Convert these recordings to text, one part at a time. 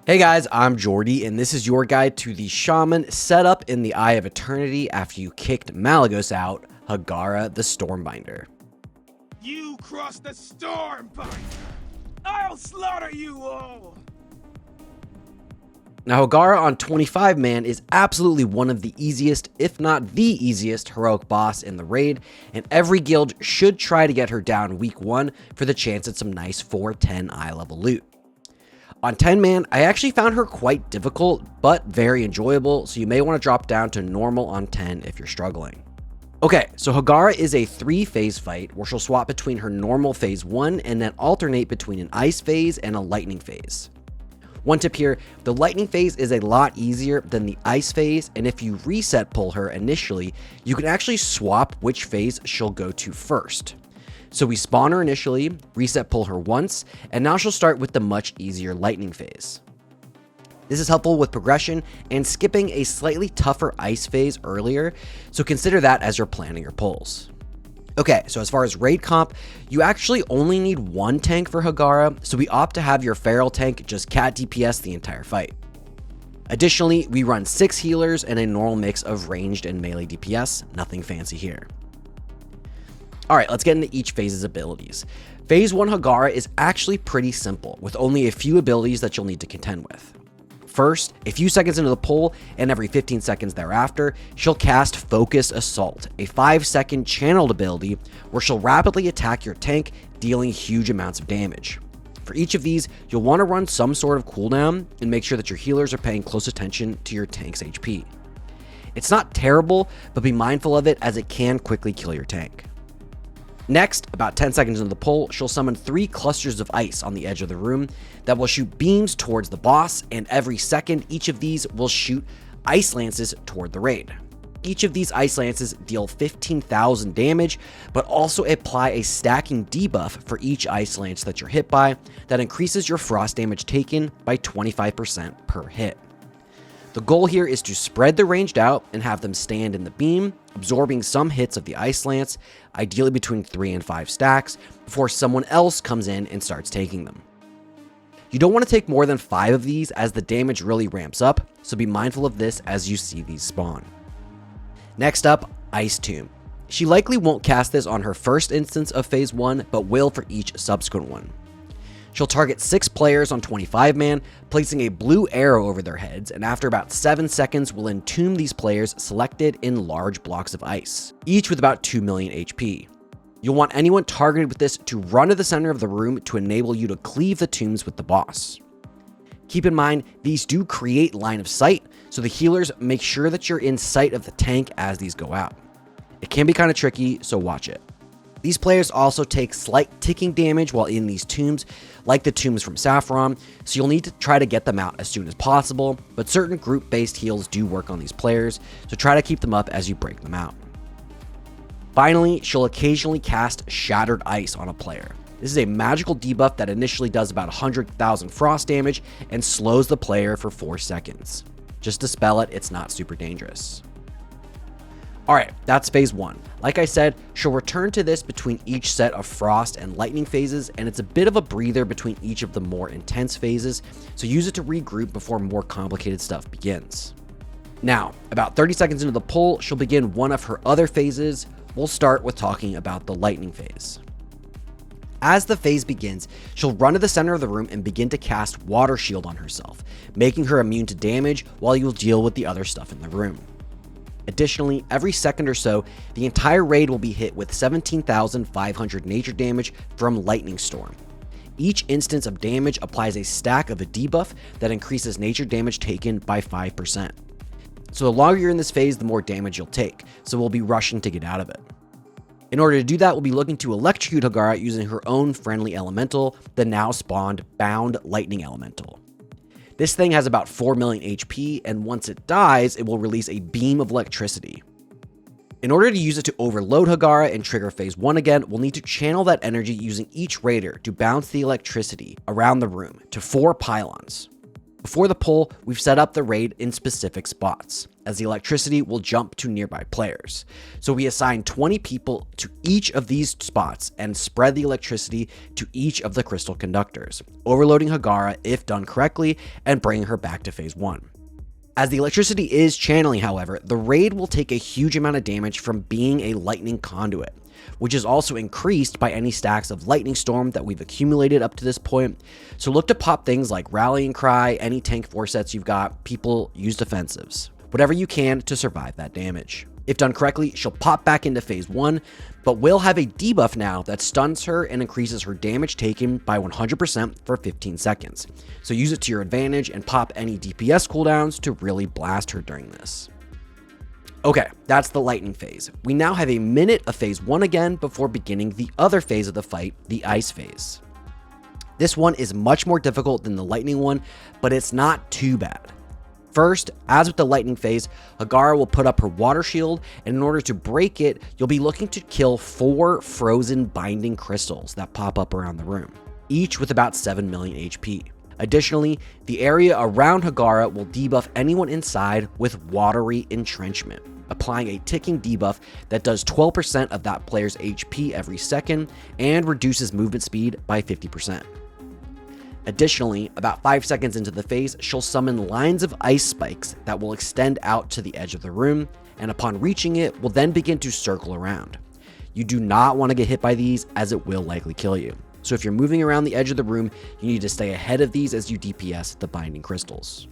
Hey guys, I'm Jordy, and this is your guide to the shaman set up in the Eye of Eternity after you kicked Malagos out, Hagara the Stormbinder. You cross the Stormbinder! I'll slaughter you all! Now Hagara on 25-man is absolutely one of the easiest, if not the easiest, heroic boss in the raid, and every guild should try to get her down week 1 for the chance at some nice 410 eye level loot. On 10-man, I actually found her quite difficult, but very enjoyable, so you may want to drop down to normal on 10 if you're struggling. Okay, so Hagara is a 3-phase fight where she'll swap between her normal phase 1 and then alternate between an ice phase and a lightning phase. One tip here, the lightning phase is a lot easier than the ice phase, and if you reset pull her initially, you can actually swap which phase she'll go to first. So we spawn her initially, reset pull her once, and now she'll start with the much easier lightning phase. This is helpful with progression and skipping a slightly tougher ice phase earlier, so consider that as you're planning your pulls. Okay, so as far as raid comp, you actually only need one tank for Hagara, so we opt to have your feral tank just cat DPS the entire fight. Additionally, we run 6 healers and a normal mix of ranged and melee DPS, nothing fancy here. Alright, let's get into each phase's abilities. Phase 1 Hagara is actually pretty simple, with only a few abilities that you'll need to contend with. First, a few seconds into the pull, and every 15 seconds thereafter, she'll cast Focused Assault, a 5-second channeled ability where she'll rapidly attack your tank, dealing huge amounts of damage. For each of these, you'll want to run some sort of cooldown and make sure that your healers are paying close attention to your tank's HP. It's not terrible, but be mindful of it as it can quickly kill your tank. Next, about 10 seconds into the pull, she'll summon 3 clusters of ice on the edge of the room that will shoot beams towards the boss, and every second each of these will shoot ice lances toward the raid. Each of these ice lances deal 15,000 damage, but also apply a stacking debuff for each ice lance that you're hit by that increases your frost damage taken by 25% per hit. The goal here is to spread the ranged out and have them stand in the beam, absorbing some hits of the ice lance, ideally between 3 and 5 stacks, before someone else comes in and starts taking them. You don't want to take more than 5 of these as the damage really ramps up, so be mindful of this as you see these spawn. Next up, Ice Tomb. She likely won't cast this on her first instance of phase 1, but will for each subsequent one. She'll target 6 players on 25-man, placing a blue arrow over their heads, and after about 7 seconds will entomb these players selected in large blocks of ice, each with about 2 million HP. You'll want anyone targeted with this to run to the center of the room to enable you to cleave the tombs with the boss. Keep in mind, these do create line of sight, so the healers make sure that you're in sight of the tank as these go out. It can be kind of tricky, so watch it. These players also take slight ticking damage while in these tombs, like the tombs from Saffron, so you'll need to try to get them out as soon as possible, but certain group-based heals do work on these players, so try to keep them up as you break them out. Finally, she'll occasionally cast Shattered Ice on a player. This is a magical debuff that initially does about 100,000 frost damage and slows the player for 4 seconds. Just to spell it, it's not super dangerous. Alright, that's phase 1. Like I said, she'll return to this between each set of frost and lightning phases, and it's a bit of a breather between each of the more intense phases, so use it to regroup before more complicated stuff begins. Now, about 30 seconds into the pull, she'll begin one of her other phases. We'll start with talking about the lightning phase. As the phase begins, she'll run to the center of the room and begin to cast Water Shield on herself, making her immune to damage while you'll deal with the other stuff in the room. Additionally, every second or so, the entire raid will be hit with 17,500 nature damage from Lightning Storm. Each instance of damage applies a stack of a debuff that increases nature damage taken by 5%. So the longer you're in this phase, the more damage you'll take, so we'll be rushing to get out of it. In order to do that, we'll be looking to electrocute Hagara using her own friendly elemental, the now spawned Bound Lightning Elemental. This thing has about 4 million HP, and once it dies, it will release a beam of electricity. In order to use it to overload Hagara and trigger phase 1 again, we'll need to channel that energy using each raider to bounce the electricity around the room to 4 pylons. Before the pull, we've set up the raid in specific spots, as the electricity will jump to nearby players. So we assign 20 people to each of these spots and spread the electricity to each of the crystal conductors, overloading Hagara if done correctly and bringing her back to phase 1. As the electricity is channeling, however, the raid will take a huge amount of damage from being a lightning conduit, which is also increased by any stacks of lightning storm that we've accumulated up to this point. So look to pop things like rallying cry, any tank 4 sets you've got, people use defensives, whatever you can to survive that damage. If done correctly, she'll pop back into phase 1, but will have a debuff now that stuns her and increases her damage taken by 100% for 15 seconds. So use it to your advantage and pop any DPS cooldowns to really blast her during this. Okay, that's the lightning phase. We now have a minute of phase 1 again before beginning the other phase of the fight, the ice phase. This one is much more difficult than the lightning one, but it's not too bad. First, as with the lightning phase, Hagara will put up her water shield, and in order to break it, you'll be looking to kill 4 frozen binding crystals that pop up around the room, each with about 7 million HP. Additionally, the area around Hagara will debuff anyone inside with watery entrenchment, applying a ticking debuff that does 12% of that player's HP every second and reduces movement speed by 50%. Additionally, about 5 seconds into the phase, she'll summon lines of ice spikes that will extend out to the edge of the room, and upon reaching it, will then begin to circle around. You do not want to get hit by these, as it will likely kill you. So if you're moving around the edge of the room, you need to stay ahead of these as you DPS the binding crystals.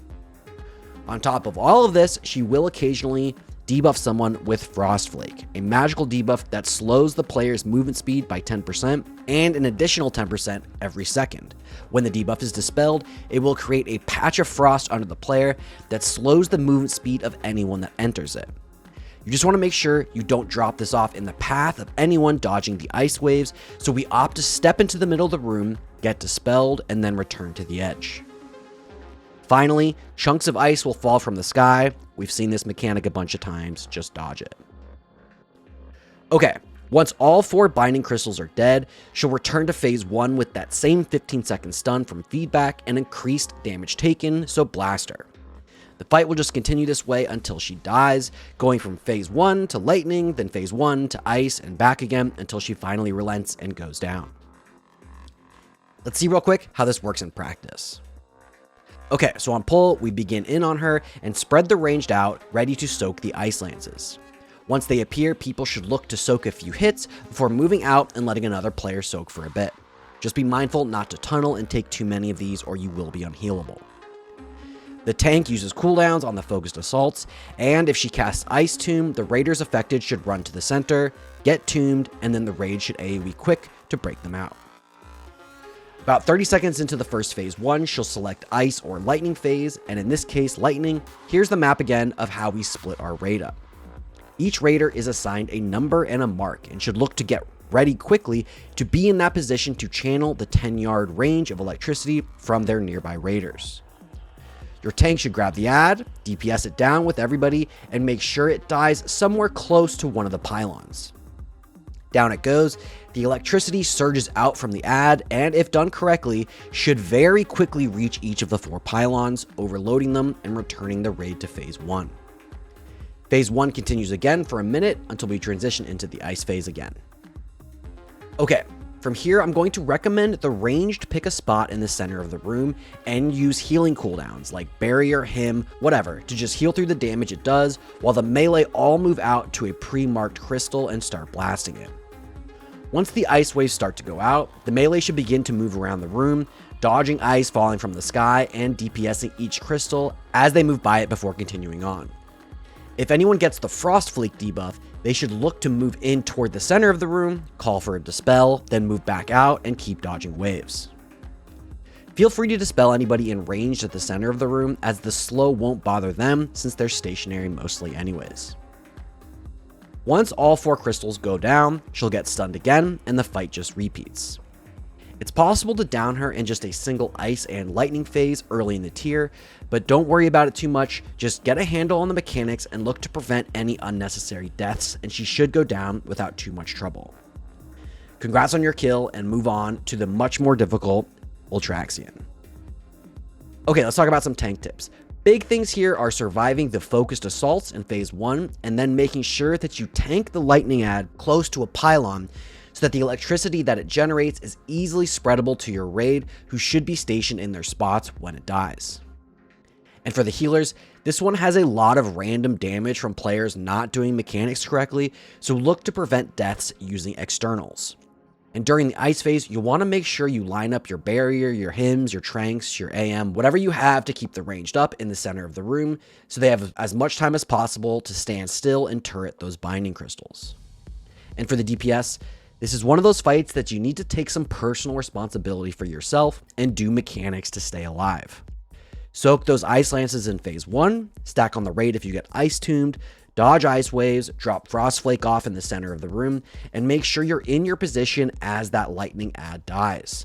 On top of all of this, she will occasionally debuff someone with Frostflake, a magical debuff that slows the player's movement speed by 10% and an additional 10% every second. When the debuff is dispelled, it will create a patch of frost under the player that slows the movement speed of anyone that enters it. You just want to make sure you don't drop this off in the path of anyone dodging the ice waves, so we opt to step into the middle of the room, get dispelled, and then return to the edge. Finally, chunks of ice will fall from the sky. We've seen this mechanic a bunch of times, just dodge it. Okay, once all 4 binding crystals are dead, she'll return to phase 1 with that same 15-second stun from feedback and increased damage taken, so blast her. The fight will just continue this way until she dies, going from phase 1 to lightning, then phase 1 to ice, and back again until she finally relents and goes down. Let's see real quick how this works in practice. Okay, so on pull, we begin in on her and spread the ranged out, ready to soak the ice lances. Once they appear, people should look to soak a few hits before moving out and letting another player soak for a bit. Just be mindful not to tunnel and take too many of these or you will be unhealable. The tank uses cooldowns on the focused assaults, and if she casts Ice Tomb, the raiders affected should run to the center, get tombed, and then the raid should AoE quick to break them out. About 30 seconds into the first phase 1, she'll select Ice or Lightning phase, and in this case, Lightning. Here's the map again of how we split our raid up. Each raider is assigned a number and a mark, and should look to get ready quickly to be in that position to channel the 10-yard range of electricity from their nearby raiders. Your tank should grab the ad, DPS it down with everybody, and make sure it dies somewhere close to one of the pylons. Down it goes, the electricity surges out from the ad, and if done correctly, should very quickly reach each of the 4 pylons, overloading them and returning the raid to phase 1. Phase 1 continues again for a minute until we transition into the ice phase again. Okay, from here I'm going to recommend the ranged pick a spot in the center of the room and use healing cooldowns like barrier, him, whatever, to just heal through the damage it does, while the melee all move out to a pre-marked crystal and start blasting it. Once the ice waves start to go out, the melee should begin to move around the room, dodging ice falling from the sky and DPSing each crystal as they move by it before continuing on. If anyone gets the Frostflake debuff, they should look to move in toward the center of the room, call for a dispel, then move back out and keep dodging waves. Feel free to dispel anybody in range at the center of the room, as the slow won't bother them since they're stationary mostly anyways. Once all 4 crystals go down, she'll get stunned again and the fight just repeats. It's possible to down her in just a single ice and lightning phase early in the tier, but don't worry about it too much, just get a handle on the mechanics and look to prevent any unnecessary deaths, and she should go down without too much trouble. Congrats on your kill, and move on to the much more difficult Ultraxian. Okay, let's talk about some tank tips. Big things here are surviving the focused assaults in phase 1 and then making sure that you tank the lightning ad close to a pylon so that the electricity that it generates is easily spreadable to your raid, who should be stationed in their spots when it dies. And for the healers, this one has a lot of random damage from players not doing mechanics correctly, so look to prevent deaths using externals. And during the ice phase, you'll want to make sure you line up your barrier, your hymns, your tranks, your AM, whatever you have to keep the ranged up in the center of the room, so they have as much time as possible to stand still and turret those binding crystals. And for the DPS, this is one of those fights that you need to take some personal responsibility for yourself and do mechanics to stay alive. Soak those ice lances in phase 1, stack on the raid if you get ice tombed, dodge ice waves, drop frostflake off in the center of the room, and make sure you're in your position as that lightning ad dies.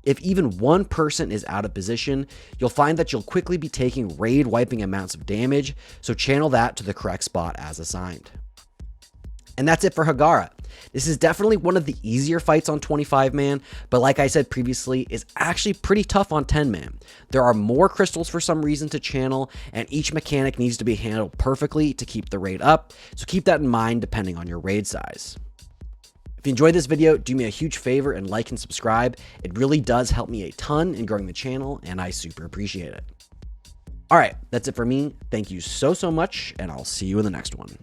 If even one person is out of position, you'll find that you'll quickly be taking raid wiping amounts of damage, so channel that to the correct spot as assigned. And that's it for Hagara. This is definitely one of the easier fights on 25-man, but like I said previously, is actually pretty tough on 10-man. There are more crystals for some reason to channel, and each mechanic needs to be handled perfectly to keep the raid up, so keep that in mind depending on your raid size. If you enjoyed this video, do me a huge favor and like and subscribe. It really does help me a ton in growing the channel, and I super appreciate it. Alright, that's it for me. Thank you so much, and I'll see you in the next one.